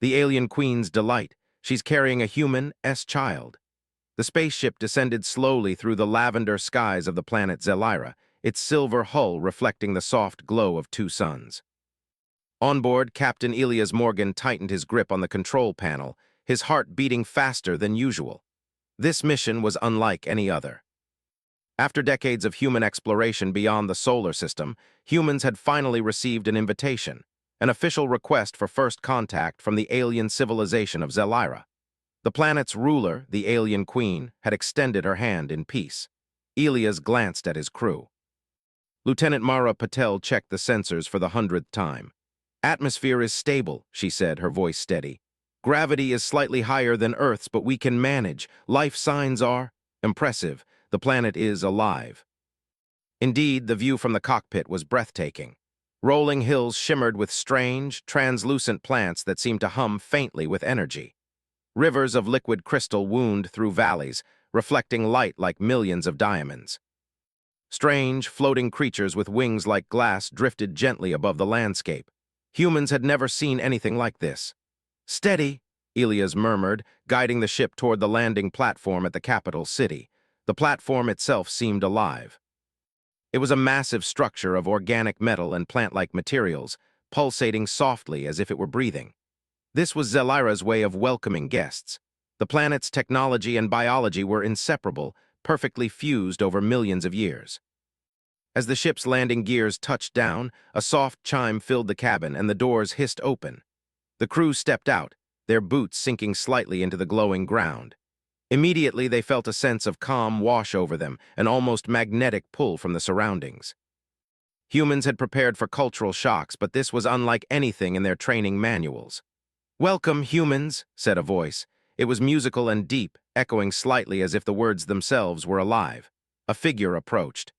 The alien queen's delight. She's carrying a human-S child. The spaceship descended slowly through the lavender skies of the planet Zelira, its silver hull reflecting the soft glow of two suns. On board, Captain Elias Morgan tightened his grip on the control panel, his heart beating faster than usual. This mission was unlike any other. After decades of human exploration beyond the solar system, humans had finally received an invitation, an official request for first contact from the alien civilization of Zelira. The planet's ruler, the alien queen, had extended her hand in peace. Elias glanced at his crew. Lieutenant Mara Patel checked the sensors for the 100th time. "Atmosphere is stable," she said, her voice steady. "Gravity is slightly higher than Earth's, but we can manage. Life signs are impressive. The planet is alive." Indeed, the view from the cockpit was breathtaking. Rolling hills shimmered with strange, translucent plants that seemed to hum faintly with energy. Rivers of liquid crystal wound through valleys, reflecting light like millions of diamonds. Strange, floating creatures with wings like glass drifted gently above the landscape. Humans had never seen anything like this. "Steady," Elias murmured, guiding the ship toward the landing platform at the capital city. The platform itself seemed alive. It was a massive structure of organic metal and plant-like materials, pulsating softly as if it were breathing. This was Zelira's way of welcoming guests. The planet's technology and biology were inseparable, perfectly fused over millions of years. As the ship's landing gears touched down, a soft chime filled the cabin and the doors hissed open. The crew stepped out, their boots sinking slightly into the glowing ground. Immediately, they felt a sense of calm wash over them, an almost magnetic pull from the surroundings. Humans had prepared for cultural shocks, but this was unlike anything in their training manuals. "Welcome, humans," said a voice. It was musical and deep, echoing slightly as if the words themselves were alive. A figure approached.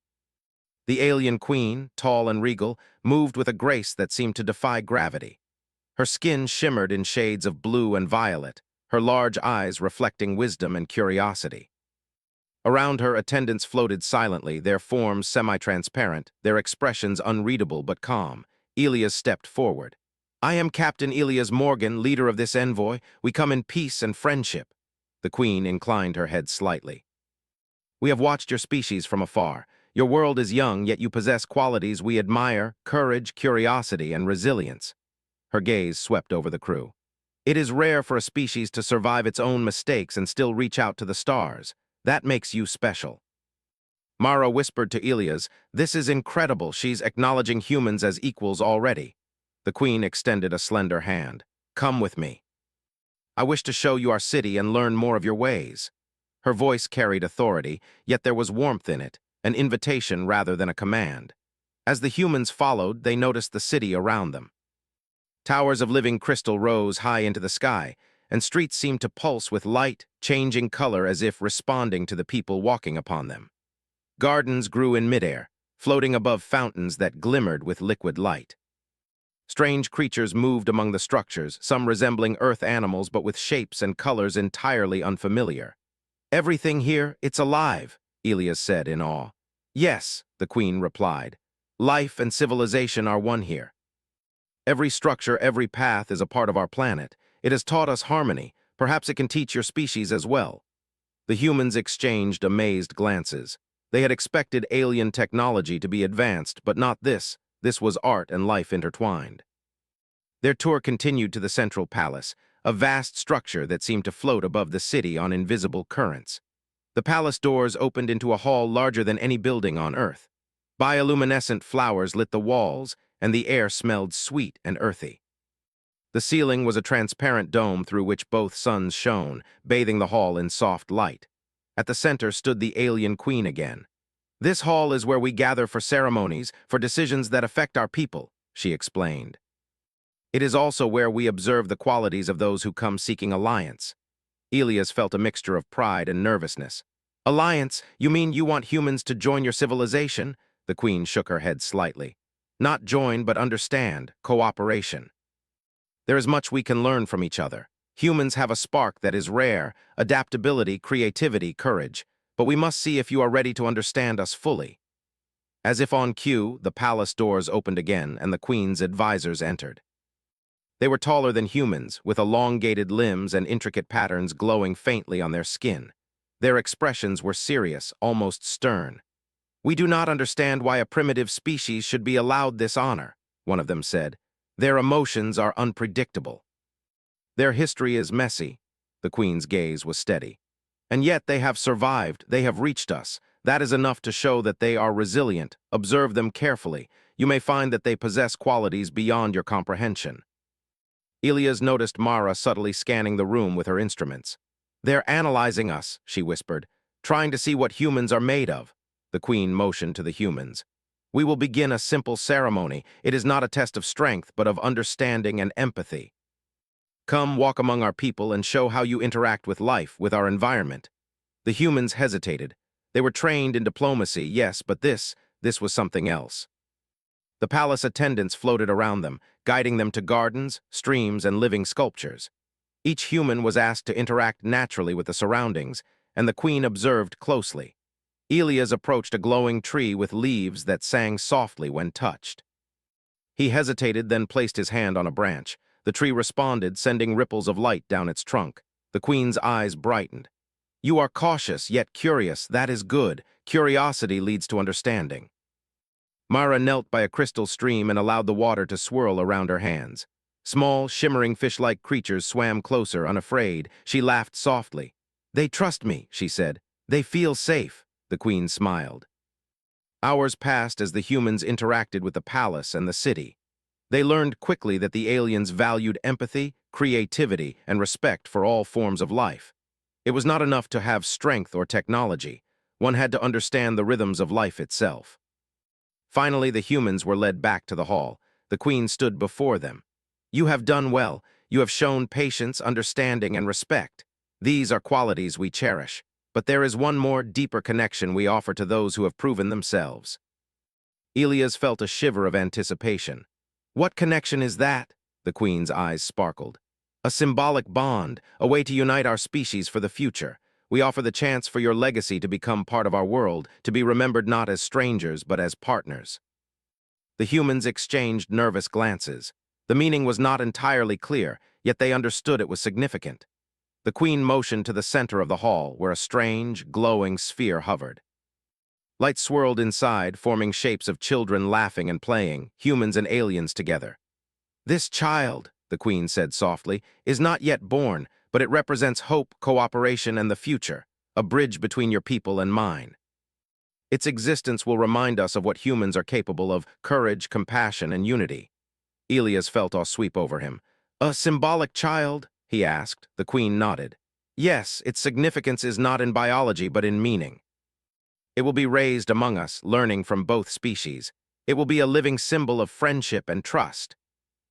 The alien queen, tall and regal, moved with a grace that seemed to defy gravity. Her skin shimmered in shades of blue and violet, her large eyes reflecting wisdom and curiosity. Around her, attendants floated silently, their forms semi-transparent, their expressions unreadable but calm. Elias stepped forward. "I am Captain Elias Morgan, leader of this envoy. We come in peace and friendship." The queen inclined her head slightly. "We have watched your species from afar. Your world is young, yet you possess qualities we admire: courage, curiosity, and resilience." Her gaze swept over the crew. "It is rare for a species to survive its own mistakes and still reach out to the stars. That makes you special." Mara whispered to Elias, "This is incredible. She's acknowledging humans as equals already." The queen extended a slender hand. "Come with me. I wish to show you our city and learn more of your ways." Her voice carried authority, yet there was warmth in it, an invitation rather than a command. As the humans followed, they noticed the city around them. Towers of living crystal rose high into the sky, and streets seemed to pulse with light, changing color as if responding to the people walking upon them. Gardens grew in midair, floating above fountains that glimmered with liquid light. Strange creatures moved among the structures, some resembling earth animals but with shapes and colors entirely unfamiliar. "Everything here, it's alive," Elias said in awe. "Yes," the queen replied. "Life and civilization are one here. Every structure, every path is a part of our planet. It has taught us harmony. Perhaps it can teach your species as well." The humans exchanged amazed glances. They had expected alien technology to be advanced, but not this. This was art and life intertwined. Their tour continued to the central palace, a vast structure that seemed to float above the city on invisible currents. The palace doors opened into a hall larger than any building on Earth. Bioluminescent flowers lit the walls, and the air smelled sweet and earthy. The ceiling was a transparent dome through which both suns shone, bathing the hall in soft light. At the center stood the alien queen again. "This hall is where we gather for ceremonies, for decisions that affect our people," she explained. "It is also where we observe the qualities of those who come seeking alliance." Elias felt a mixture of pride and nervousness. "Alliance? You mean you want humans to join your civilization?" The queen shook her head slightly. "Not join, but understand. Cooperation. There is much we can learn from each other. Humans have a spark that is rare: adaptability, creativity, courage. But we must see if you are ready to understand us fully." As if on cue, the palace doors opened again, and the queen's advisors entered. They were taller than humans, with elongated limbs and intricate patterns glowing faintly on their skin. Their expressions were serious, almost stern. "We do not understand why a primitive species should be allowed this honor," one of them said. "Their emotions are unpredictable. Their history is messy." The Queen's gaze was steady. "And yet they have survived, they have reached us. That is enough to show that they are resilient. Observe them carefully. You may find that they possess qualities beyond your comprehension." Elias noticed Mara subtly scanning the room with her instruments. "They're analyzing us," she whispered, "trying to see what humans are made of." The Queen motioned to the humans. "We will begin a simple ceremony. It is not a test of strength, but of understanding and empathy. Come, walk among our people and show how you interact with life, with our environment." The humans hesitated. They were trained in diplomacy, yes, but this was something else. The palace attendants floated around them, guiding them to gardens, streams, and living sculptures. Each human was asked to interact naturally with the surroundings, and the Queen observed closely. Elias approached a glowing tree with leaves that sang softly when touched. He hesitated, then placed his hand on a branch. The tree responded, sending ripples of light down its trunk. The Queen's eyes brightened. "You are cautious, yet curious. That is good. Curiosity leads to understanding." Mara knelt by a crystal stream and allowed the water to swirl around her hands. Small, shimmering fish-like creatures swam closer, unafraid. She laughed softly. "They trust me," she said. "They feel safe." The Queen smiled. Hours passed as the humans interacted with the palace and the city. They learned quickly that the aliens valued empathy, creativity, and respect for all forms of life. It was not enough to have strength or technology. One had to understand the rhythms of life itself. Finally, the humans were led back to the hall. The Queen stood before them. "You have done well. You have shown patience, understanding, and respect. These are qualities we cherish. But there is one more, deeper connection we offer to those who have proven themselves." Elias felt a shiver of anticipation. "What connection is that?" The Queen's eyes sparkled. "A symbolic bond, a way to unite our species for the future. We offer the chance for your legacy to become part of our world, to be remembered not as strangers, but as partners." The humans exchanged nervous glances. The meaning was not entirely clear, yet they understood it was significant. The Queen motioned to the center of the hall, where a strange, glowing sphere hovered. Light swirled inside, forming shapes of children laughing and playing, humans and aliens together. "This child," the Queen said softly, "is not yet born, but it represents hope, cooperation, and the future, a bridge between your people and mine. Its existence will remind us of what humans are capable of: courage, compassion, and unity." Elias felt awe sweep over him. "A symbolic child?" he asked. The Queen nodded. "Yes, its significance is not in biology, but in meaning. It will be raised among us, learning from both species. It will be a living symbol of friendship and trust."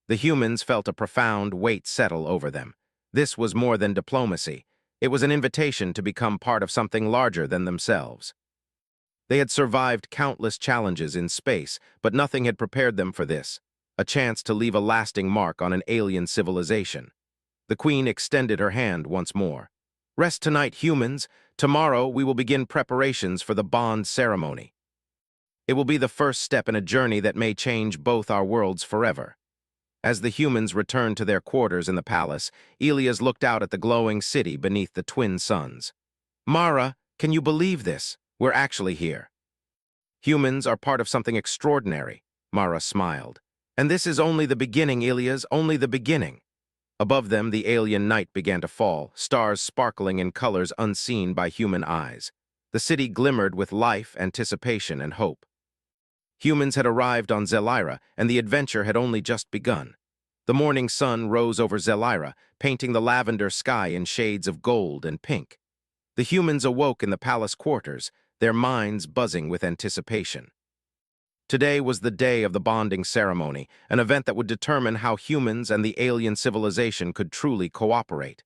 The humans felt a profound weight settle over them. This was more than diplomacy. It was an invitation to become part of something larger than themselves. They had survived countless challenges in space, but nothing had prepared them for this, a chance to leave a lasting mark on an alien civilization. The Queen extended her hand once more. "Rest tonight, humans. Tomorrow we will begin preparations for the bond ceremony. It will be the first step in a journey that may change both our worlds forever." As the humans returned to their quarters in the palace, Elias looked out at the glowing city beneath the twin suns. "Mara, can you believe this? We're actually here." "Humans are part of something extraordinary," Mara smiled. "And this is only the beginning, Elias, only the beginning." Above them, the alien night began to fall, stars sparkling in colors unseen by human eyes. The city glimmered with life, anticipation, and hope. Humans had arrived on Zelira, and the adventure had only just begun. The morning sun rose over Zelira, painting the lavender sky in shades of gold and pink. The humans awoke in the palace quarters, their minds buzzing with anticipation. Today was the day of the bonding ceremony, an event that would determine how humans and the alien civilization could truly cooperate.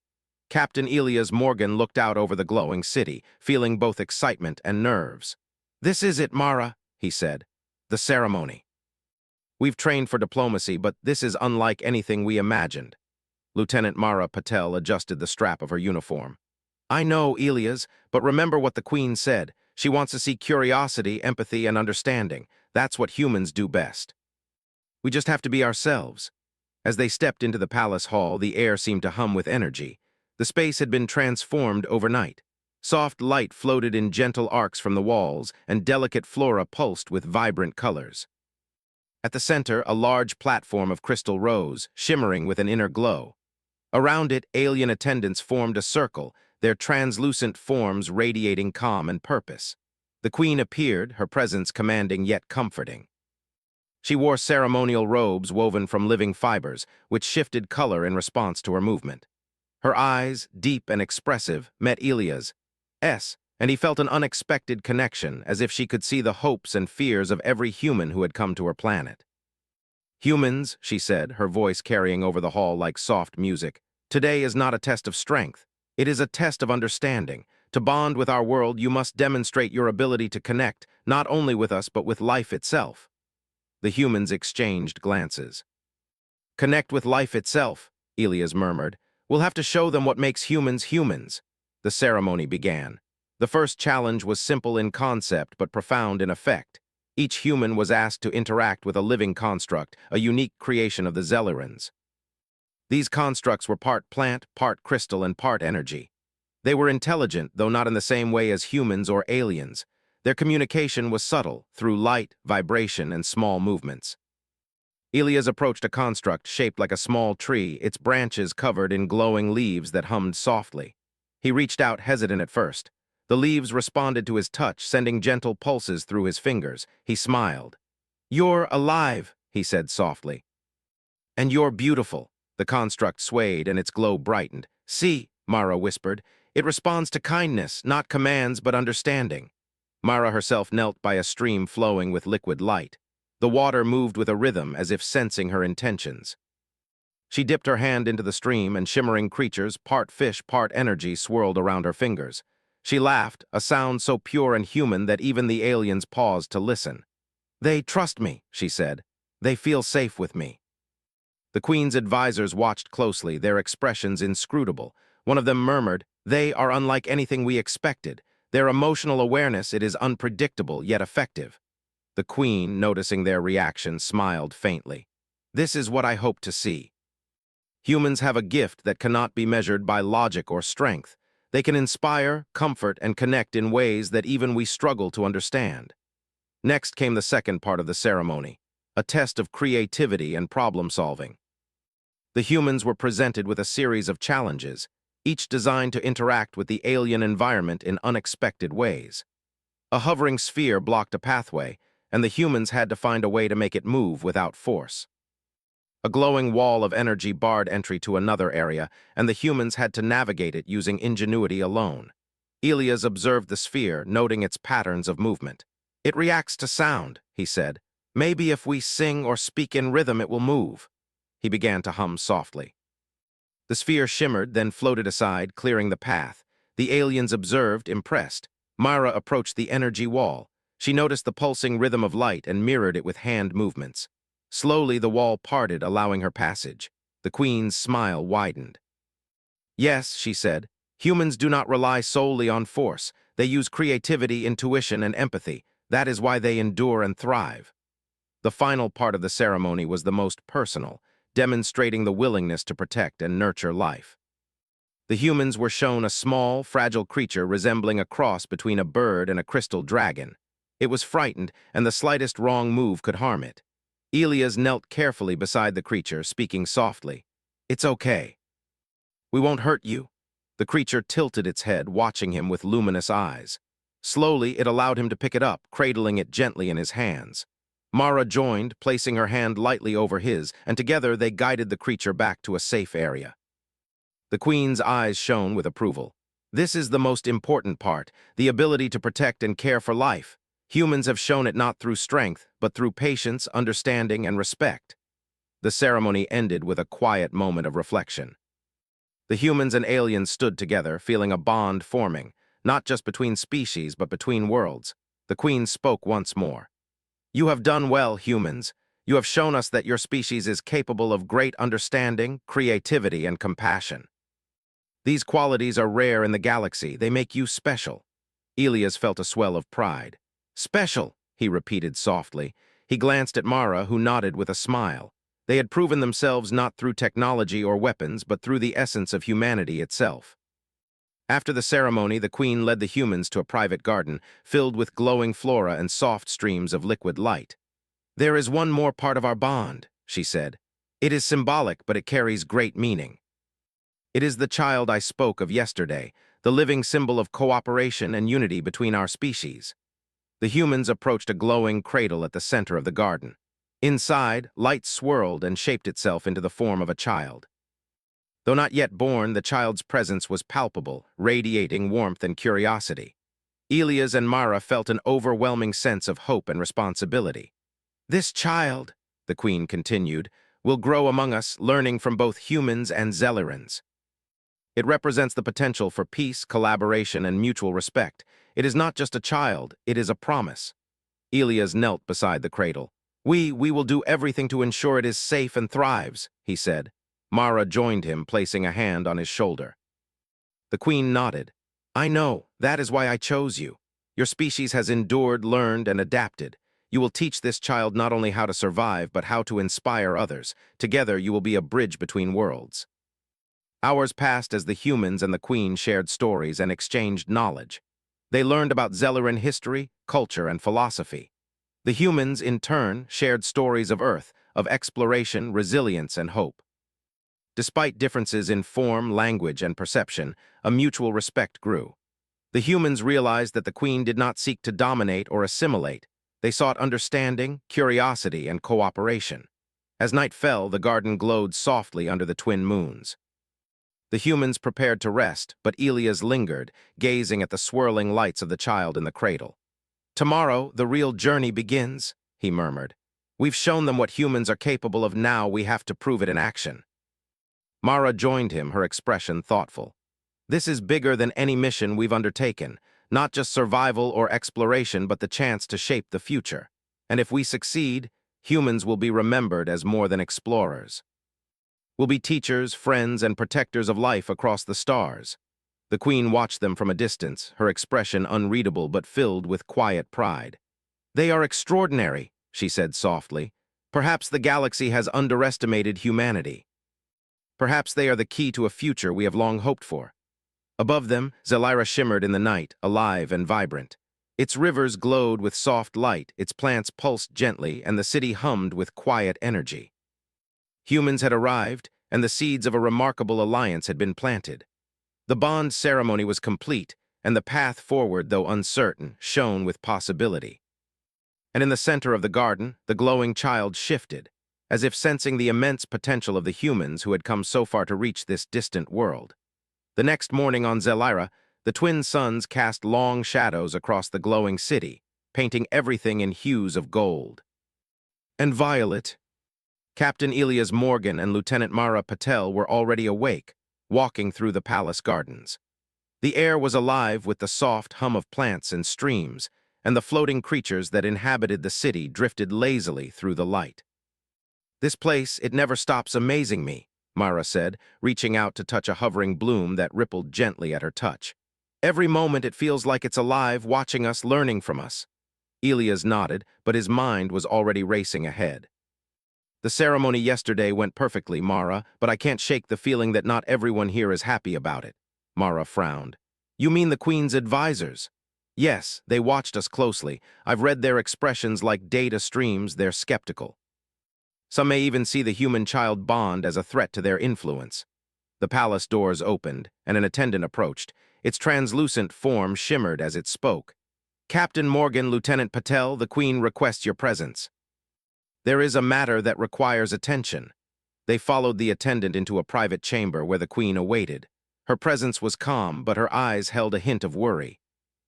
Captain Elias Morgan looked out over the glowing city, feeling both excitement and nerves. "This is it, Mara," he said. "The ceremony. We've trained for diplomacy, but this is unlike anything we imagined." Lieutenant Mara Patel adjusted the strap of her uniform. "I know, Elias, but remember what the Queen said. She wants to see curiosity, empathy, and understanding. That's what humans do best. We just have to be ourselves." As they stepped into the palace hall, the air seemed to hum with energy. The space had been transformed overnight. Soft light floated in gentle arcs from the walls, and delicate flora pulsed with vibrant colors. At the center, a large platform of crystal rose, shimmering with an inner glow. Around it, alien attendants formed a circle, their translucent forms radiating calm and purpose. The queen appeared, her presence commanding yet comforting. She wore ceremonial robes woven from living fibers, which shifted color in response to her movement. Her eyes, deep and expressive, met Ilia's, and he felt an unexpected connection, as if she could see the hopes and fears of every human who had come to her planet. "Humans," she said, her voice carrying over the hall like soft music, "today is not a test of strength. It is a test of understanding. To bond with our world, you must demonstrate your ability to connect, not only with us but with life itself." The humans exchanged glances. "Connect with life itself," Elias murmured. "We'll have to show them what makes humans humans." The ceremony began. The first challenge was simple in concept but profound in effect. Each human was asked to interact with a living construct, a unique creation of the Zellerans. These constructs were part plant, part crystal, and part energy. They were intelligent, though not in the same way as humans or aliens. Their communication was subtle, through light, vibration, and small movements. Elias approached a construct shaped like a small tree, its branches covered in glowing leaves that hummed softly. He reached out, hesitant at first. The leaves responded to his touch, sending gentle pulses through his fingers. He smiled. "You're alive," he said softly. "And you're beautiful." The construct swayed and its glow brightened. "See," Mara whispered, "it responds to kindness, not commands but understanding." Mara herself knelt by a stream flowing with liquid light. The water moved with a rhythm as if sensing her intentions. She dipped her hand into the stream, and shimmering creatures, part fish, part energy, swirled around her fingers. She laughed, a sound so pure and human that even the aliens paused to listen. "They trust me," she said. "They feel safe with me." The queen's advisors watched closely, their expressions inscrutable. One of them murmured, "They are unlike anything we expected. Their emotional awareness, it is unpredictable yet effective." The queen, noticing their reaction, smiled faintly. "This is what I hope to see. Humans have a gift that cannot be measured by logic or strength. They can inspire, comfort, and connect in ways that even we struggle to understand." Next came the second part of the ceremony, a test of creativity and problem-solving. The humans were presented with a series of challenges, each designed to interact with the alien environment in unexpected ways. A hovering sphere blocked a pathway, and the humans had to find a way to make it move without force. A glowing wall of energy barred entry to another area, and the humans had to navigate it using ingenuity alone. Elias observed the sphere, noting its patterns of movement. "It reacts to sound," he said. "Maybe if we sing or speak in rhythm, it will move." He began to hum softly. The sphere shimmered, then floated aside, clearing the path. The aliens observed, impressed. Mara approached the energy wall. She noticed the pulsing rhythm of light and mirrored it with hand movements. Slowly, the wall parted, allowing her passage. The queen's smile widened. "Yes," she said, "humans do not rely solely on force. They use creativity, intuition, and empathy. That is why they endure and thrive." The final part of the ceremony was the most personal, demonstrating the willingness to protect and nurture life. The humans were shown a small, fragile creature resembling a cross between a bird and a crystal dragon. It was frightened, and the slightest wrong move could harm it. Elias knelt carefully beside the creature, speaking softly. "It's okay. We won't hurt you." The creature tilted its head, watching him with luminous eyes. Slowly, it allowed him to pick it up, cradling it gently in his hands. Mara joined, placing her hand lightly over his, and together they guided the creature back to a safe area. The queen's eyes shone with approval. "This is the most important part, the ability to protect and care for life. Humans have shown it not through strength, but through patience, understanding, and respect." The ceremony ended with a quiet moment of reflection. The humans and aliens stood together, feeling a bond forming, not just between species, but between worlds. The queen spoke once more. "You have done well, humans. You have shown us that your species is capable of great understanding, creativity, and compassion. These qualities are rare in the galaxy. They make you special." Elias felt a swell of pride. "Special," he repeated softly. He glanced at Mara, who nodded with a smile. They had proven themselves not through technology or weapons, but through the essence of humanity itself. After the ceremony, the queen led the humans to a private garden filled with glowing flora and soft streams of liquid light. "There is one more part of our bond," she said. "It is symbolic, but it carries great meaning. It is the child I spoke of yesterday, the living symbol of cooperation and unity between our species." The humans approached a glowing cradle at the center of the garden. Inside, light swirled and shaped itself into the form of a child. Though not yet born, the child's presence was palpable, radiating warmth and curiosity. Elias and Mara felt an overwhelming sense of hope and responsibility. "This child," the queen continued, "will grow among us, learning from both humans and Zellerans. It represents the potential for peace, collaboration, and mutual respect. It is not just a child, it is a promise." Elias knelt beside the cradle. We will do everything to ensure it is safe and thrives," he said. Mara joined him, placing a hand on his shoulder. The queen nodded. "I know, that is why I chose you. Your species has endured, learned, and adapted. You will teach this child not only how to survive, but how to inspire others. Together, you will be a bridge between worlds." Hours passed as the humans and the queen shared stories and exchanged knowledge. They learned about Zelleran history, culture, and philosophy. The humans, in turn, shared stories of Earth, of exploration, resilience, and hope. Despite differences in form, language, and perception, a mutual respect grew. The humans realized that the queen did not seek to dominate or assimilate. They sought understanding, curiosity, and cooperation. As night fell, the garden glowed softly under the twin moons. The humans prepared to rest, but Elias lingered, gazing at the swirling lights of the child in the cradle. "Tomorrow, the real journey begins," he murmured. "We've shown them what humans are capable of. Now we have to prove it in action." Mara joined him, her expression thoughtful. "This is bigger than any mission we've undertaken, not just survival or exploration, but the chance to shape the future. And if we succeed, humans will be remembered as more than explorers. We'll be teachers, friends, and protectors of life across the stars." The queen watched them from a distance, her expression unreadable but filled with quiet pride. "They are extraordinary," she said softly. "Perhaps the galaxy has underestimated humanity. Perhaps they are the key to a future we have long hoped for." Above them, Zelira shimmered in the night, alive and vibrant. Its rivers glowed with soft light, its plants pulsed gently, and the city hummed with quiet energy. Humans had arrived, and the seeds of a remarkable alliance had been planted. The bond ceremony was complete, and the path forward, though uncertain, shone with possibility. And in the center of the garden, the glowing child shifted, as if sensing the immense potential of the humans who had come so far to reach this distant world. The next morning on Zelira, the twin suns cast long shadows across the glowing city, painting everything in hues of gold and violet. Captain Elias Morgan and Lieutenant Mara Patel were already awake, walking through the palace gardens. The air was alive with the soft hum of plants and streams, and the floating creatures that inhabited the city drifted lazily through the light. "This place, it never stops amazing me," Mara said, reaching out to touch a hovering bloom that rippled gently at her touch. "Every moment it feels like it's alive, watching us, learning from us." Elias nodded, but his mind was already racing ahead. "The ceremony yesterday went perfectly, Mara, but I can't shake the feeling that not everyone here is happy about it." Mara frowned. "You mean the Queen's advisors?" "Yes, they watched us closely. I've read their expressions like data streams. They're skeptical. Some may even see the human-child bond as a threat to their influence." The palace doors opened, and an attendant approached. Its translucent form shimmered as it spoke. "Captain Morgan, Lieutenant Patel, the Queen requests your presence. There is a matter that requires attention." They followed the attendant into a private chamber where the Queen awaited. Her presence was calm, but her eyes held a hint of worry.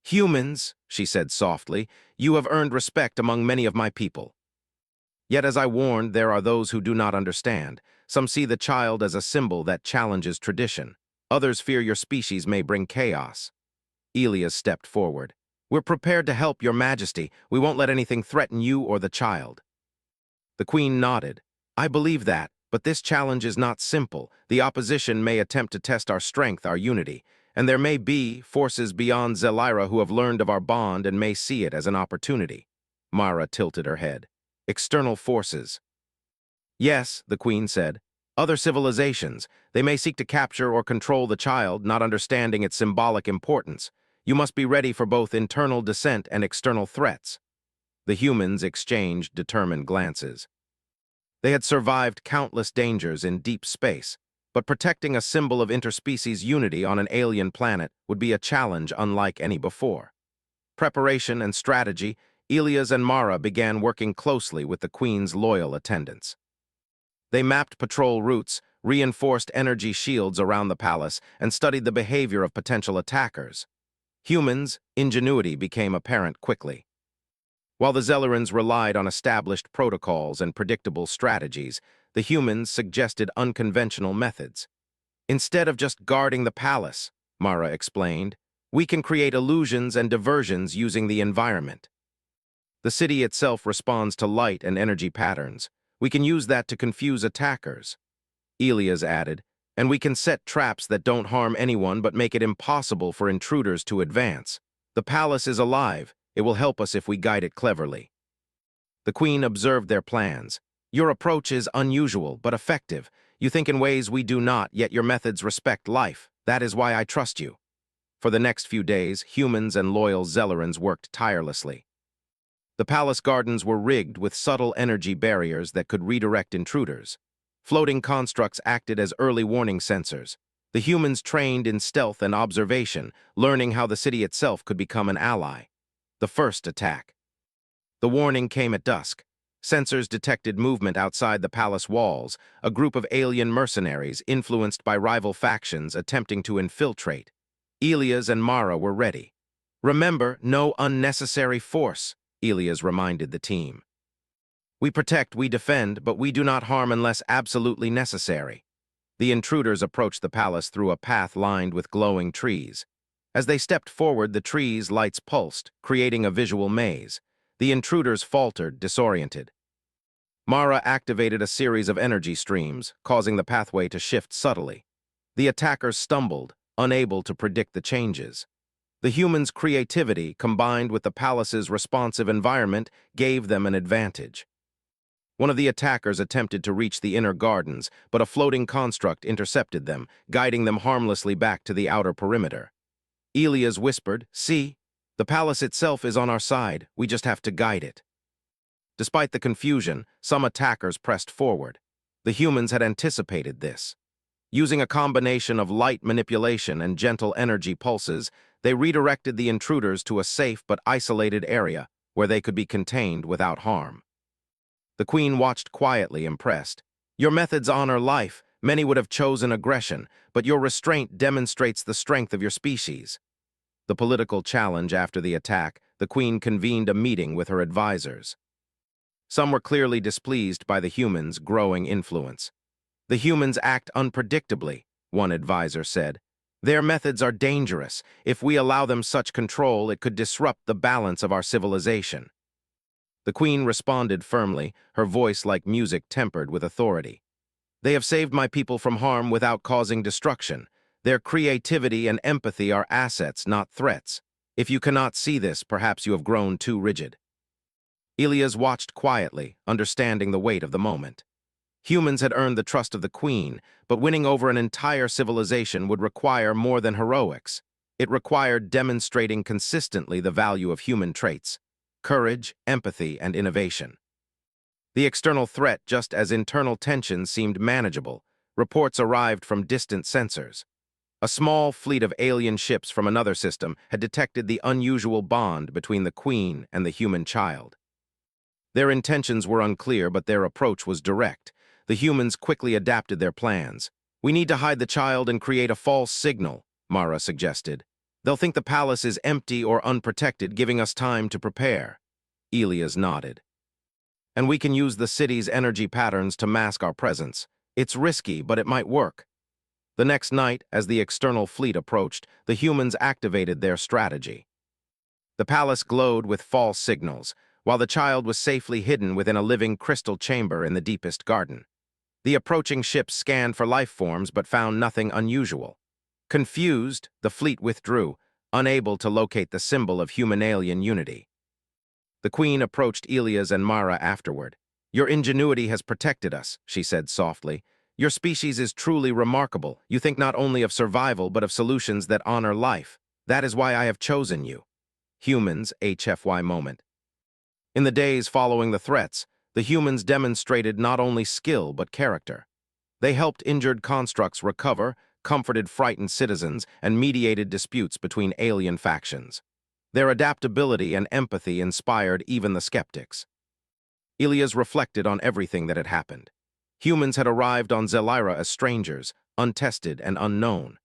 "Humans," she said softly, "you have earned respect among many of my people. Yet, as I warned, there are those who do not understand. Some see the child as a symbol that challenges tradition. Others fear your species may bring chaos." Elias stepped forward. "We're prepared to help, Your Majesty. We won't let anything threaten you or the child." The Queen nodded. "I believe that, but this challenge is not simple. The opposition may attempt to test our strength, our unity, and there may be forces beyond Zelira who have learned of our bond and may see it as an opportunity." Mara tilted her head. "External forces." Yes, the queen said. Other civilizations, they may seek to capture or control the child, not understanding its symbolic importance. You must be ready for both internal dissent and external threats. The humans exchanged determined glances. They had survived countless dangers in deep space, but protecting a symbol of interspecies unity on an alien planet would be a challenge unlike any before. Preparation and strategy, Elias and Mara began working closely with the Queen's loyal attendants. They mapped patrol routes, reinforced energy shields around the palace, and studied the behavior of potential attackers. Humans' ingenuity became apparent quickly. While the Zellerans relied on established protocols and predictable strategies, the humans suggested unconventional methods. Instead of just guarding the palace, Mara explained, we can create illusions and diversions using the environment. The city itself responds to light and energy patterns. We can use that to confuse attackers. Elias added, and we can set traps that don't harm anyone but make it impossible for intruders to advance. The palace is alive. It will help us if we guide it cleverly. The Queen observed their plans. Your approach is unusual, but effective. You think in ways we do not, yet your methods respect life. That is why I trust you. For the next few days, humans and loyal Zellerans worked tirelessly. The palace gardens were rigged with subtle energy barriers that could redirect intruders. Floating constructs acted as early warning sensors. The humans trained in stealth and observation, learning how the city itself could become an ally. The first attack. The warning came at dusk. Sensors detected movement outside the palace walls, a group of alien mercenaries influenced by rival factions attempting to infiltrate. Elias and Mara were ready. Remember, no unnecessary force, Elias reminded the team. We protect, we defend, but we do not harm unless absolutely necessary. The intruders approached the palace through a path lined with glowing trees. As they stepped forward, the trees' lights pulsed, creating a visual maze. The intruders faltered, disoriented. Mara activated a series of energy streams, causing the pathway to shift subtly. The attackers stumbled, unable to predict the changes. The humans' creativity, combined with the palace's responsive environment, gave them an advantage. One of the attackers attempted to reach the inner gardens, but a floating construct intercepted them, guiding them harmlessly back to the outer perimeter. Elias whispered, "See, the palace itself is on our side, we just have to guide it." Despite the confusion, some attackers pressed forward. The humans had anticipated this. Using a combination of light manipulation and gentle energy pulses, they redirected the intruders to a safe but isolated area where they could be contained without harm. The Queen watched quietly, impressed. Your methods honor life. Many would have chosen aggression, but your restraint demonstrates the strength of your species. The political challenge after the attack, the Queen convened a meeting with her advisors. Some were clearly displeased by the humans' growing influence. The humans act unpredictably, one advisor said. Their methods are dangerous. If we allow them such control, it could disrupt the balance of our civilization. The Queen responded firmly, her voice like music tempered with authority. They have saved my people from harm without causing destruction. Their creativity and empathy are assets, not threats. If you cannot see this, perhaps you have grown too rigid. Elias watched quietly, understanding the weight of the moment. Humans had earned the trust of the Queen, but winning over an entire civilization would require more than heroics. It required demonstrating consistently the value of human traits: courage, empathy, and innovation. The external threat, just as internal tensions, seemed manageable. Reports arrived from distant sensors. A small fleet of alien ships from another system had detected the unusual bond between the Queen and the human child. Their intentions were unclear, but their approach was direct. The humans quickly adapted their plans. We need to hide the child and create a false signal, Mara suggested. They'll think the palace is empty or unprotected, giving us time to prepare. Elias nodded. And we can use the city's energy patterns to mask our presence. It's risky, but it might work. The next night, as the external fleet approached, the humans activated their strategy. The palace glowed with false signals, while the child was safely hidden within a living crystal chamber in the deepest garden. The approaching ships scanned for life forms but found nothing unusual. Confused, the fleet withdrew, unable to locate the symbol of human-alien unity. The Queen approached Elias and Mara afterward. Your ingenuity has protected us, she said softly. Your species is truly remarkable. You think not only of survival, but of solutions that honor life. That is why I have chosen you. Humans, HFY moment. In the days following the threats, the humans demonstrated not only skill, but character. They helped injured constructs recover, comforted frightened citizens, and mediated disputes between alien factions. Their adaptability and empathy inspired even the skeptics. Ilias reflected on everything that had happened. Humans had arrived on Zelira as strangers, untested and unknown.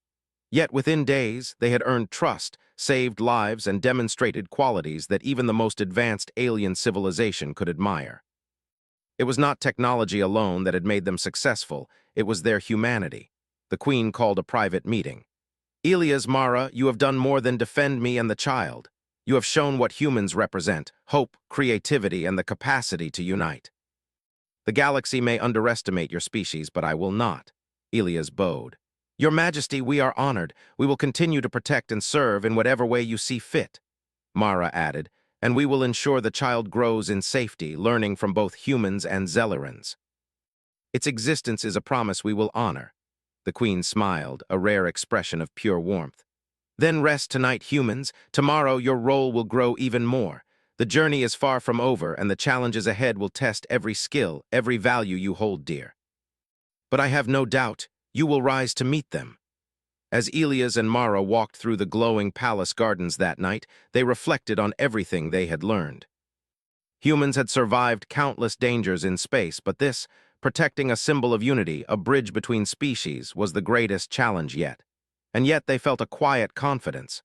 Yet within days, they had earned trust, saved lives, and demonstrated qualities that even the most advanced alien civilization could admire. It was not technology alone that had made them successful, it was their humanity. The Queen called a private meeting. Ilias, Mara, you have done more than defend me and the child. You have shown what humans represent, hope, creativity, and the capacity to unite. The galaxy may underestimate your species, but I will not. Ilias bowed. Your Majesty, we are honored. We will continue to protect and serve in whatever way you see fit. Mara added, and we will ensure the child grows in safety, learning from both humans and Zelirans. Its existence is a promise we will honor. The Queen smiled, a rare expression of pure warmth. Then rest tonight, humans. Tomorrow your role will grow even more. The journey is far from over, and the challenges ahead will test every skill, every value you hold dear. But I have no doubt you will rise to meet them. As Ilias and Mara walked through the glowing palace gardens that night, they reflected on everything they had learned. Humans had survived countless dangers in space, but this, protecting a symbol of unity, a bridge between species, was the greatest challenge yet. And yet they felt a quiet confidence.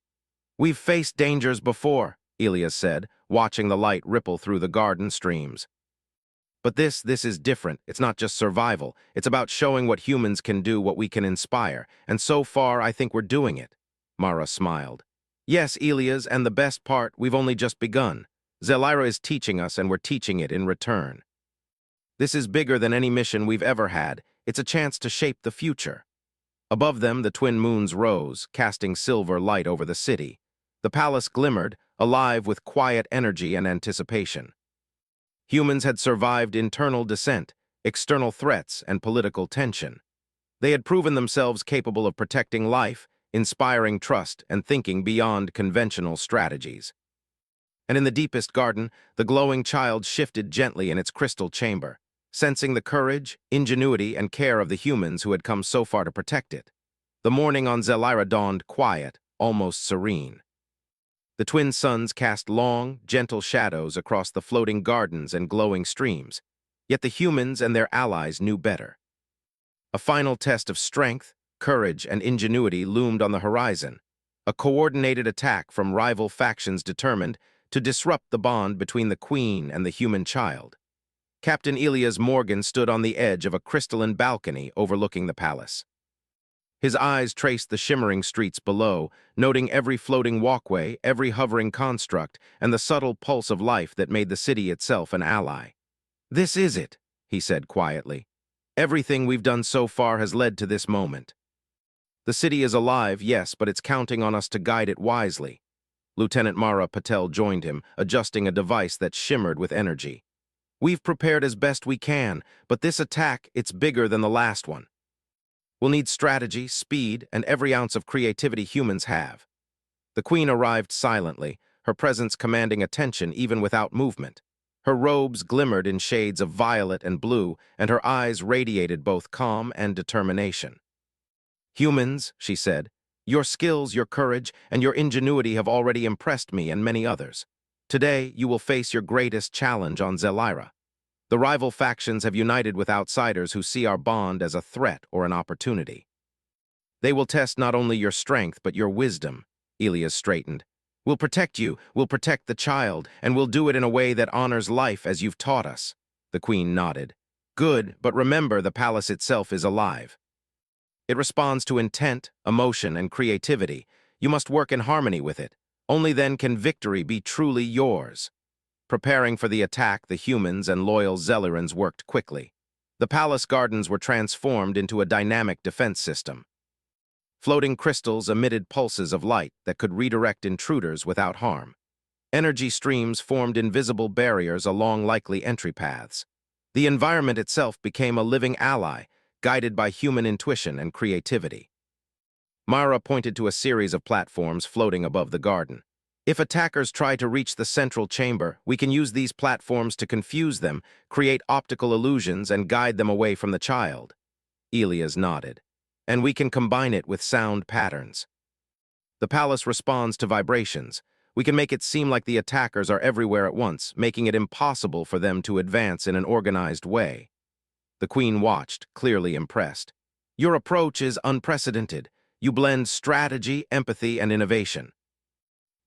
We've faced dangers before, Ilias said, watching the light ripple through the garden streams. But this is different. It's not just survival. It's about showing what humans can do, what we can inspire. And so far, I think we're doing it. Mara smiled. Yes, Ilias, and the best part, we've only just begun. Zelira is teaching us, and we're teaching it in return. This is bigger than any mission we've ever had. It's a chance to shape the future. Above them, the twin moons rose, casting silver light over the city. The palace glimmered, alive with quiet energy and anticipation. Humans had survived internal dissent, external threats, and political tension. They had proven themselves capable of protecting life, inspiring trust, and thinking beyond conventional strategies. And in the deepest garden, the glowing child shifted gently in its crystal chamber, sensing the courage, ingenuity, and care of the humans who had come so far to protect it. The morning on Zelira dawned quiet, almost serene. The twin suns cast long, gentle shadows across the floating gardens and glowing streams, yet the humans and their allies knew better. A final test of strength, courage, and ingenuity loomed on the horizon, a coordinated attack from rival factions determined to disrupt the bond between the Queen and the human child. Captain Ilias Morgan stood on the edge of a crystalline balcony overlooking the palace. His eyes traced the shimmering streets below, noting every floating walkway, every hovering construct, and the subtle pulse of life that made the city itself an ally. This is it, he said quietly. Everything we've done so far has led to this moment. The city is alive, yes, but it's counting on us to guide it wisely. Lieutenant Mara Patel joined him, adjusting a device that shimmered with energy. We've prepared as best we can, but this attack, it's bigger than the last one. We'll need strategy, speed, and every ounce of creativity humans have. The Queen arrived silently, her presence commanding attention even without movement. Her robes glimmered in shades of violet and blue, and her eyes radiated both calm and determination. Humans, she said, your skills, your courage, and your ingenuity have already impressed me and many others. Today, you will face your greatest challenge on Zelira. The rival factions have united with outsiders who see our bond as a threat or an opportunity. They will test not only your strength, but your wisdom, Ilias straightened. We'll protect you, we'll protect the child, and we'll do it in a way that honors life as you've taught us. The Queen nodded. Good, but remember the palace itself is alive. It responds to intent, emotion, and creativity. You must work in harmony with it. Only then can victory be truly yours. Preparing for the attack, the humans and loyal Zelirans worked quickly. The palace gardens were transformed into a dynamic defense system. Floating crystals emitted pulses of light that could redirect intruders without harm. Energy streams formed invisible barriers along likely entry paths. The environment itself became a living ally, guided by human intuition and creativity. Mara pointed to a series of platforms floating above the garden. If attackers try to reach the central chamber, we can use these platforms to confuse them, create optical illusions, and guide them away from the child. Elias nodded. And we can combine it with sound patterns. The palace responds to vibrations. We can make it seem like the attackers are everywhere at once, making it impossible for them to advance in an organized way. The queen watched, clearly impressed. Your approach is unprecedented. You blend strategy, empathy, and innovation.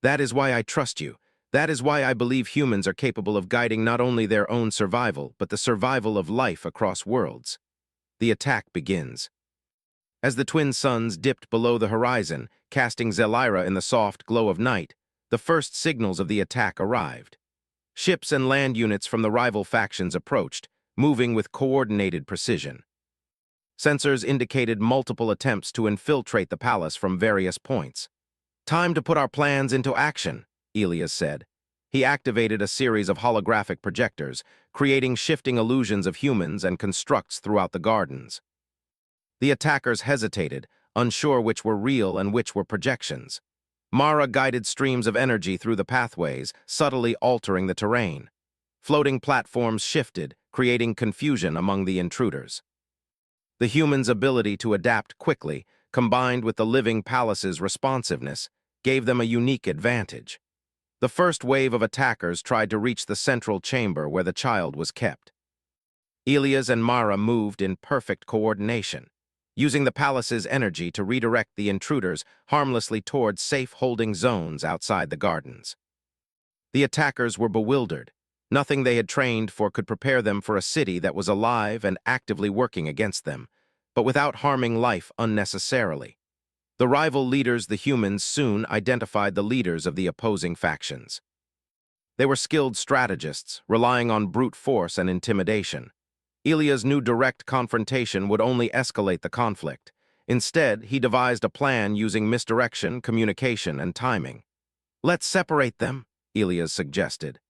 That is why I trust you. That is why I believe humans are capable of guiding not only their own survival, but the survival of life across worlds. The attack begins. As the twin suns dipped below the horizon, casting Zelira in the soft glow of night, the first signals of the attack arrived. Ships and land units from the rival factions approached, moving with coordinated precision. Sensors indicated multiple attempts to infiltrate the palace from various points. Time to put our plans into action, Elias said. He activated a series of holographic projectors, creating shifting illusions of humans and constructs throughout the gardens. The attackers hesitated, unsure which were real and which were projections. Mara guided streams of energy through the pathways, subtly altering the terrain. Floating platforms shifted, creating confusion among the intruders. The humans' ability to adapt quickly, combined with the living palace's responsiveness, gave them a unique advantage. The first wave of attackers tried to reach the central chamber where the child was kept. Elias and Mara moved in perfect coordination, using the palace's energy to redirect the intruders harmlessly towards safe holding zones outside the gardens. The attackers were bewildered. Nothing they had trained for could prepare them for a city that was alive and actively working against them, but without harming life unnecessarily. The rival leaders, the humans, soon identified the leaders of the opposing factions. They were skilled strategists, relying on brute force and intimidation. Elias knew direct confrontation would only escalate the conflict. Instead, he devised a plan using misdirection, communication, and timing. Let's separate them, Elias suggested.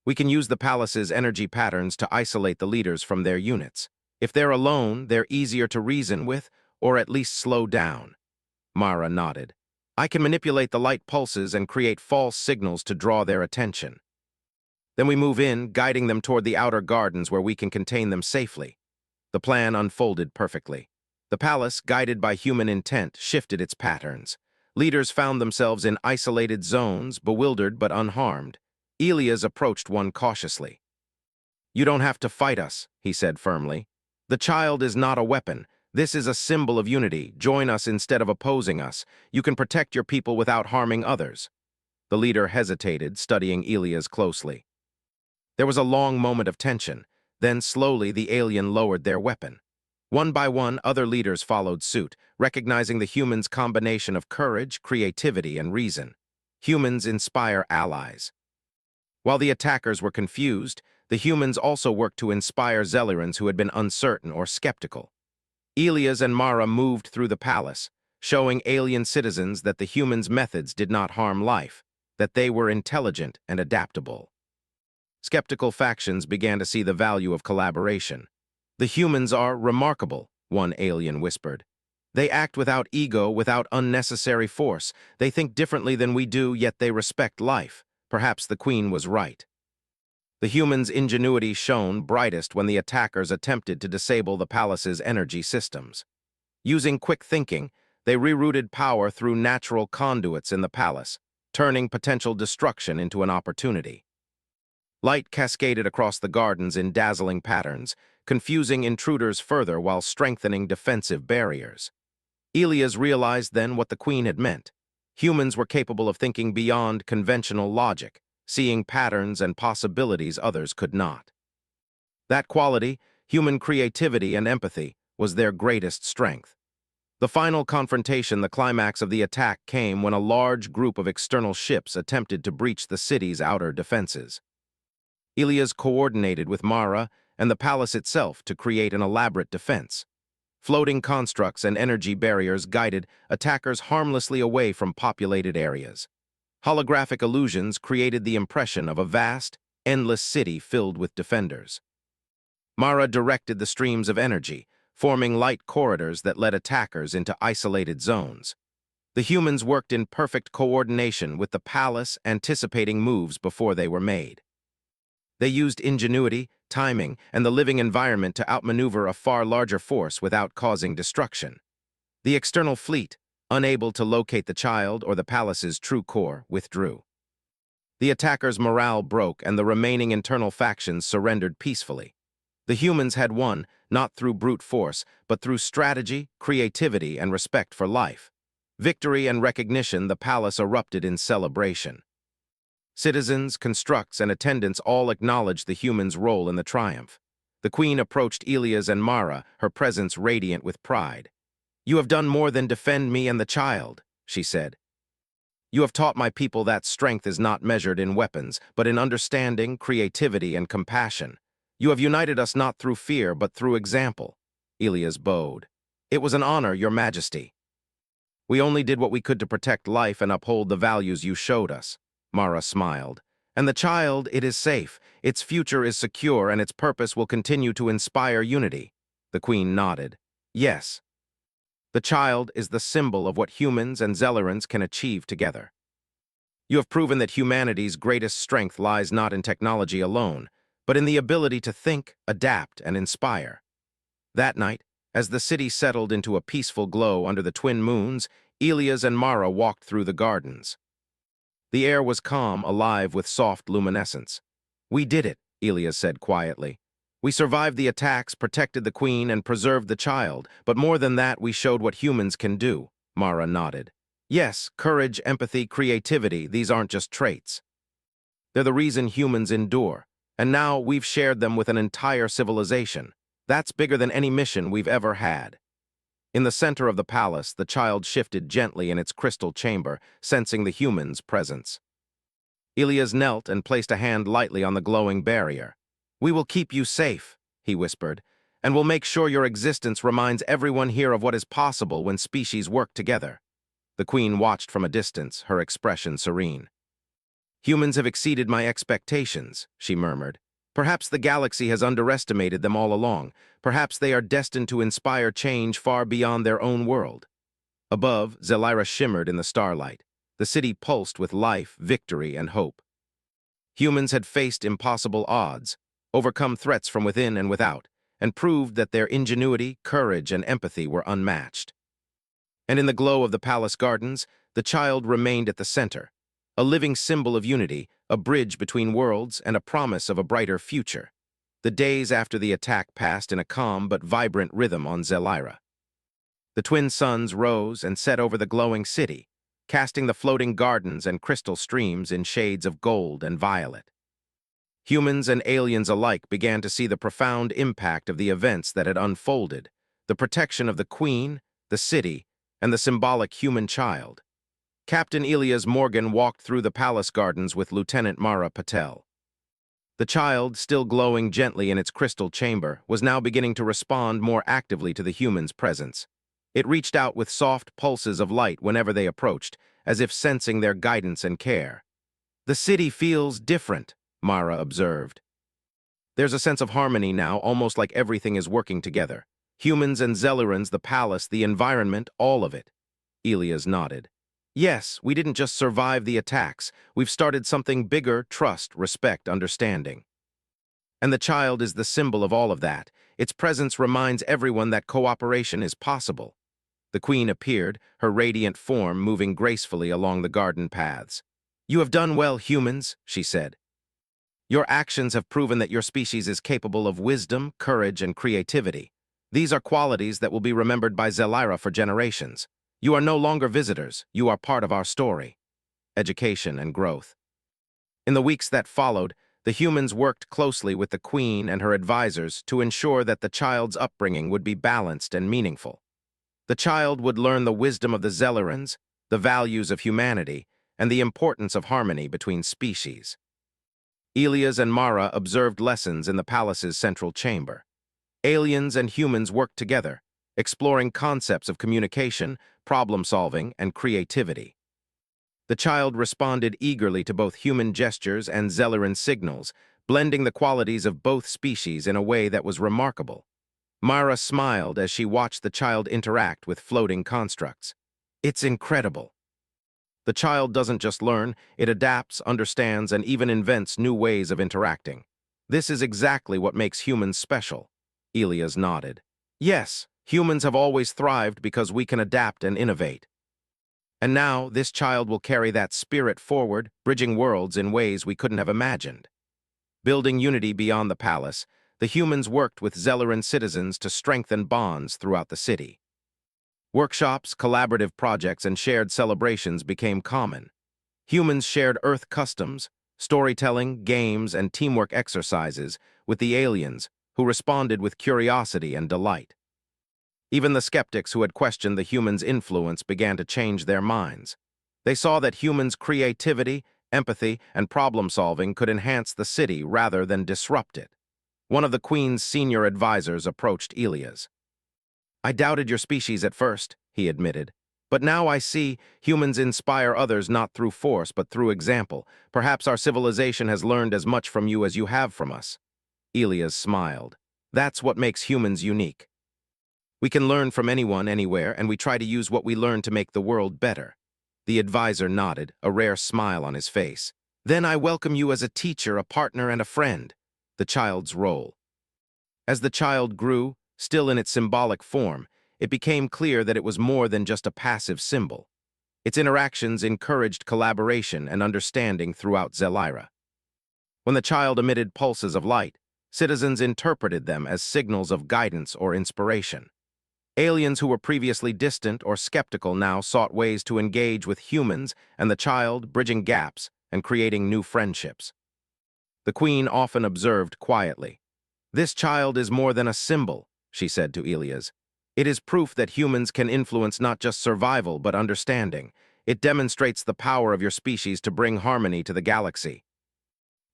We can use the palace's energy patterns to isolate the leaders from their units. If they're alone, they're easier to reason with, or at least slow down. Mara nodded. I can manipulate the light pulses and create false signals to draw their attention. Then we move in, guiding them toward the outer gardens where we can contain them safely. The plan unfolded perfectly. The palace, guided by human intent, shifted its patterns. Leaders found themselves in isolated zones, bewildered but unharmed. Elias approached one cautiously. You don't have to fight us, he said firmly. The child is not a weapon. This is a symbol of unity. Join us instead of opposing us. You can protect your people without harming others. The leader hesitated, studying Elias closely. There was a long moment of tension. Then slowly the alien lowered their weapon. One by one, other leaders followed suit, recognizing the humans' combination of courage, creativity, and reason. Humans inspire allies. While the attackers were confused, the humans also worked to inspire Zelirans who had been uncertain or skeptical. Elias and Mara moved through the palace, showing alien citizens that the humans' methods did not harm life, that they were intelligent and adaptable. Skeptical factions began to see the value of collaboration. The humans are remarkable, one alien whispered. They act without ego, without unnecessary force. They think differently than we do, yet they respect life. Perhaps the queen was right. The humans' ingenuity shone brightest when the attackers attempted to disable the palace's energy systems. Using quick thinking, they rerouted power through natural conduits in the palace, turning potential destruction into an opportunity. Light cascaded across the gardens in dazzling patterns, confusing intruders further while strengthening defensive barriers. Elias realized then what the queen had meant. Humans were capable of thinking beyond conventional logic, seeing patterns and possibilities others could not. That quality, human creativity and empathy, was their greatest strength. The final confrontation, the climax of the attack, came when a large group of external ships attempted to breach the city's outer defenses. Elias coordinated with Mara and the palace itself to create an elaborate defense. Floating constructs and energy barriers guided attackers harmlessly away from populated areas. Holographic illusions created the impression of a vast, endless city filled with defenders. Mara directed the streams of energy, forming light corridors that led attackers into isolated zones. The humans worked in perfect coordination with the palace, anticipating moves before they were made. They used ingenuity, timing, and the living environment to outmaneuver a far larger force without causing destruction. The external fleet, unable to locate the child or the palace's true core, withdrew. The attackers' morale broke and the remaining internal factions surrendered peacefully. The humans had won, not through brute force, but through strategy, creativity, and respect for life. Victory and recognition, the palace erupted in celebration. Citizens, constructs, and attendants all acknowledged the humans' role in the triumph. The queen approached Elias and Mara, her presence radiant with pride. "You have done more than defend me and the child," she said. "You have taught my people that strength is not measured in weapons, but in understanding, creativity, and compassion. You have united us not through fear, but through example." Elias bowed. "It was an honor, Your Majesty." "We only did what we could to protect life and uphold the values you showed us." Mara smiled. "And the child, it is safe. Its future is secure, and its purpose will continue to inspire unity." The queen nodded. "Yes. The child is the symbol of what humans and Zellerans can achieve together. You have proven that humanity's greatest strength lies not in technology alone, but in the ability to think, adapt, and inspire." That night, as the city settled into a peaceful glow under the twin moons, Elias and Mara walked through the gardens. The air was calm, alive with soft luminescence. "We did it," Elias said quietly. "We survived the attacks, protected the queen, and preserved the child, but more than that, we showed what humans can do." Mara nodded. "Yes, courage, empathy, creativity, these aren't just traits. They're the reason humans endure, and now we've shared them with an entire civilization. That's bigger than any mission we've ever had." In the center of the palace, the child shifted gently in its crystal chamber, sensing the human's presence. Elias knelt and placed a hand lightly on the glowing barrier. "We will keep you safe," he whispered, "and will make sure your existence reminds everyone here of what is possible when species work together." The queen watched from a distance, her expression serene. "Humans have exceeded my expectations," she murmured. "Perhaps the galaxy has underestimated them all along. Perhaps they are destined to inspire change far beyond their own world." Above, Zelira shimmered in the starlight. The city pulsed with life, victory, and hope. Humans had faced impossible odds, overcome threats from within and without, and proved that their ingenuity, courage, and empathy were unmatched. And in the glow of the palace gardens, the child remained at the center, a living symbol of unity, a bridge between worlds, and a promise of a brighter future. The days after the attack passed in a calm but vibrant rhythm on Zelira. The twin suns rose and set over the glowing city, casting the floating gardens and crystal streams in shades of gold and violet. Humans and aliens alike began to see the profound impact of the events that had unfolded, the protection of the queen, the city, and the symbolic human child. Captain Elias Morgan walked through the palace gardens with Lieutenant Mara Patel. The child, still glowing gently in its crystal chamber, was now beginning to respond more actively to the human's presence. It reached out with soft pulses of light whenever they approached, as if sensing their guidance and care. "The city feels different," Mara observed. "There's a sense of harmony now, almost like everything is working together. Humans and Zellerans, the palace, the environment, all of it." Elias nodded. "Yes, we didn't just survive the attacks. We've started something bigger: trust, respect, understanding. And the child is the symbol of all of that. Its presence reminds everyone that cooperation is possible." The queen appeared, her radiant form moving gracefully along the garden paths. "You have done well, humans," she said. "Your actions have proven that your species is capable of wisdom, courage, and creativity. These are qualities that will be remembered by Zelira for generations. You are no longer visitors, you are part of our story." Education and growth. In the weeks that followed, the humans worked closely with the queen and her advisors to ensure that the child's upbringing would be balanced and meaningful. The child would learn the wisdom of the Zellerans, the values of humanity, and the importance of harmony between species. Elias and Mara observed lessons in the palace's central chamber. Aliens and humans worked together, exploring concepts of communication, problem-solving, and creativity. The child responded eagerly to both human gestures and Zelleran signals, blending the qualities of both species in a way that was remarkable. Mara smiled as she watched the child interact with floating constructs. It's incredible. The child doesn't just learn, it adapts, understands, and even invents new ways of interacting. This is exactly what makes humans special. Elias nodded. Yes, humans have always thrived because we can adapt and innovate. And now, this child will carry that spirit forward, bridging worlds in ways we couldn't have imagined. Building unity beyond the palace, the humans worked with Zelleran citizens to strengthen bonds throughout the city. Workshops, collaborative projects, and shared celebrations became common. Humans shared Earth customs, storytelling, games, and teamwork exercises with the aliens, who responded with curiosity and delight. Even the skeptics who had questioned the humans' influence began to change their minds. They saw that humans' creativity, empathy, and problem-solving could enhance the city rather than disrupt it. One of the Queen's senior advisors approached Elias. I doubted your species at first, he admitted. But now I see humans inspire others not through force but through example. Perhaps our civilization has learned as much from you as you have from us. Elias smiled. That's what makes humans unique. We can learn from anyone, anywhere, and we try to use what we learn to make the world better. The advisor nodded, a rare smile on his face. Then I welcome you as a teacher, a partner, and a friend. The child's role. As the child grew, still in its symbolic form, it became clear that it was more than just a passive symbol. Its interactions encouraged collaboration and understanding throughout Zelleira. When the child emitted pulses of light, citizens interpreted them as signals of guidance or inspiration. Aliens who were previously distant or skeptical now sought ways to engage with humans and the child, bridging gaps and creating new friendships. The Queen often observed quietly. This child is more than a symbol, she said to Elias. It is proof that humans can influence not just survival but understanding. It demonstrates the power of your species to bring harmony to the galaxy.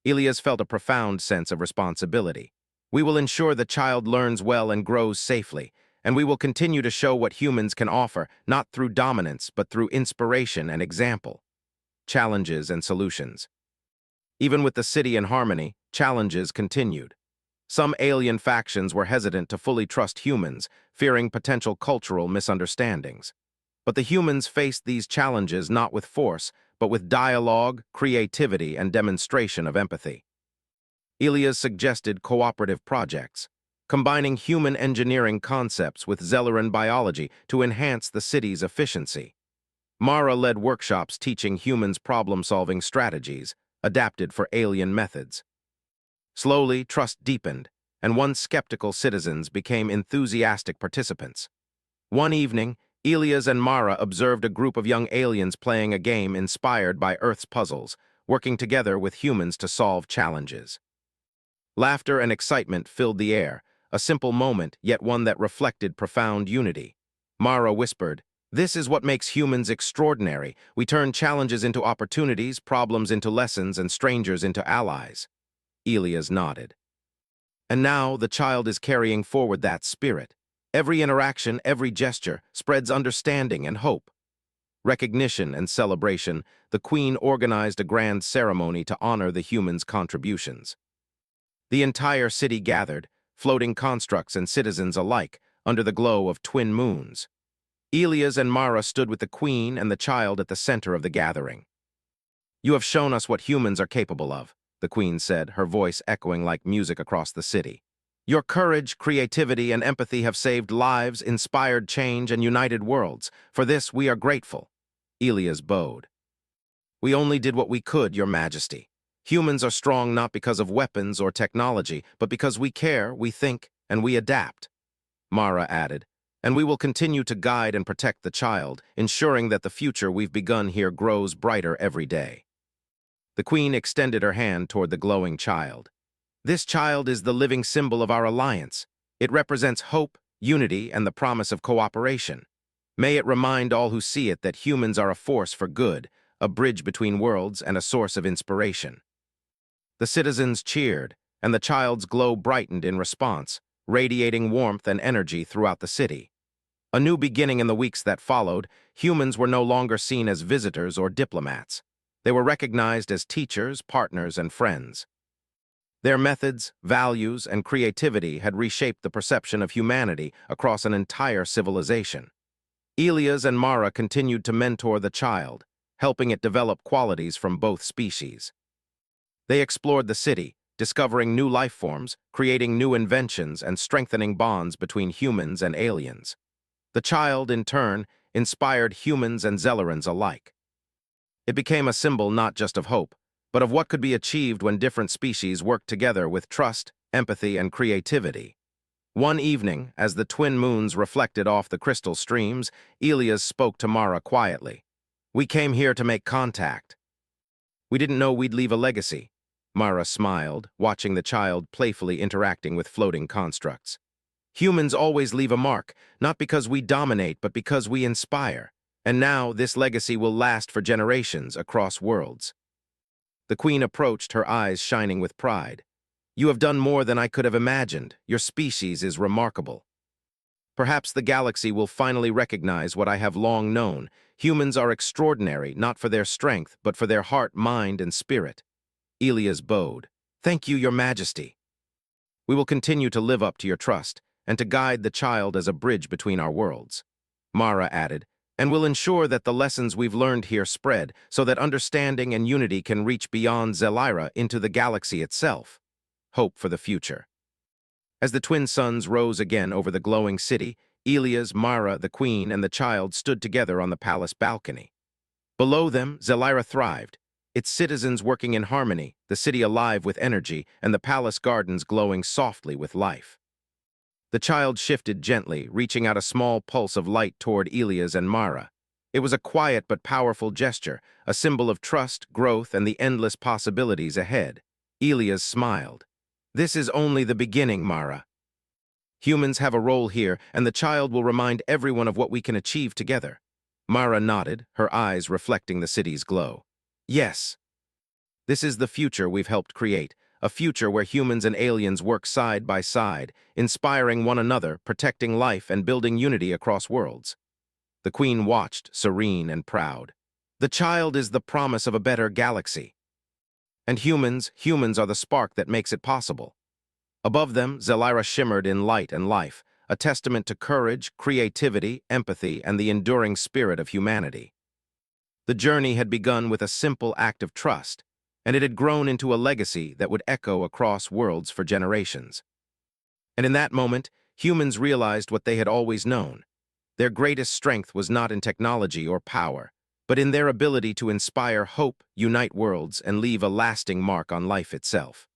Elias felt a profound sense of responsibility. We will ensure the child learns well and grows safely, and we will continue to show what humans can offer, not through dominance, but through inspiration and example. Challenges and solutions. Even with the city in harmony, challenges continued. Some alien factions were hesitant to fully trust humans, fearing potential cultural misunderstandings. But the humans faced these challenges not with force, but with dialogue, creativity, and demonstration of empathy. Elias suggested cooperative projects, combining human engineering concepts with Zelleran biology to enhance the city's efficiency. Mara led workshops teaching humans problem-solving strategies, adapted for alien methods. Slowly, trust deepened, and once skeptical citizens became enthusiastic participants. One evening, Elias and Mara observed a group of young aliens playing a game inspired by Earth's puzzles, working together with humans to solve challenges. Laughter and excitement filled the air, a simple moment, yet one that reflected profound unity. Mara whispered, "This is what makes humans extraordinary. We turn challenges into opportunities, problems into lessons, and strangers into allies." Elias nodded. And now the child is carrying forward that spirit. Every interaction, every gesture, spreads understanding and hope. Recognition and celebration, the Queen organized a grand ceremony to honor the humans' contributions. The entire city gathered, floating constructs and citizens alike, under the glow of twin moons. Elias and Mara stood with the Queen and the child at the center of the gathering. "You have shown us what humans are capable of," the Queen said, her voice echoing like music across the city. "Your courage, creativity, and empathy have saved lives, inspired change, and united worlds. For this, we are grateful." Elias bowed. "We only did what we could, Your Majesty. Humans are strong not because of weapons or technology, but because we care, we think, and we adapt." Mara added, "And we will continue to guide and protect the child, ensuring that the future we've begun here grows brighter every day." The Queen extended her hand toward the glowing child. "This child is the living symbol of our alliance. It represents hope, unity, and the promise of cooperation. May it remind all who see it that humans are a force for good, a bridge between worlds, and a source of inspiration." The citizens cheered, and the child's glow brightened in response, radiating warmth and energy throughout the city. A new beginning in the weeks that followed, humans were no longer seen as visitors or diplomats. They were recognized as teachers, partners, and friends. Their methods, values, and creativity had reshaped the perception of humanity across an entire civilization. Elias and Mara continued to mentor the child, helping it develop qualities from both species. They explored the city, discovering new life forms, creating new inventions, and strengthening bonds between humans and aliens. The child, in turn, inspired humans and Zellerans alike. It became a symbol not just of hope, but of what could be achieved when different species worked together with trust, empathy, and creativity. One evening, as the twin moons reflected off the crystal streams, Elias spoke to Mara quietly. "We came here to make contact. We didn't know we'd leave a legacy." Mara smiled, watching the child playfully interacting with floating constructs. "Humans always leave a mark, not because we dominate, but because we inspire. And now this legacy will last for generations across worlds." The queen approached, her eyes shining with pride. "You have done more than I could have imagined. Your species is remarkable. Perhaps the galaxy will finally recognize what I have long known. Humans are extraordinary, not for their strength, but for their heart, mind, and spirit." Elias bowed. "Thank you, Your Majesty. We will continue to live up to your trust and to guide the child as a bridge between our worlds." Mara added, "And will ensure that the lessons we've learned here spread so that understanding and unity can reach beyond Zelira into the galaxy itself." Hope for the future. As the twin suns rose again over the glowing city, Elias, Mara, the queen, and the child stood together on the palace balcony. Below them, Zelira thrived, its citizens working in harmony, the city alive with energy, and the palace gardens glowing softly with life. The child shifted gently, reaching out a small pulse of light toward Elias and Mara. It was a quiet but powerful gesture, a symbol of trust, growth, and the endless possibilities ahead. Elias smiled. "This is only the beginning, Mara. Humans have a role here, and the child will remind everyone of what we can achieve together." Mara nodded, her eyes reflecting the city's glow. "Yes. This is the future we've helped create, a future where humans and aliens work side by side, inspiring one another, protecting life, and building unity across worlds." The queen watched, serene and proud. "The child is the promise of a better galaxy. And humans are the spark that makes it possible." Above them, Zelira shimmered in light and life, a testament to courage, creativity, empathy, and the enduring spirit of humanity. The journey had begun with a simple act of trust, and it had grown into a legacy that would echo across worlds for generations. And in that moment, humans realized what they had always known. Their greatest strength was not in technology or power, but in their ability to inspire hope, unite worlds, and leave a lasting mark on life itself.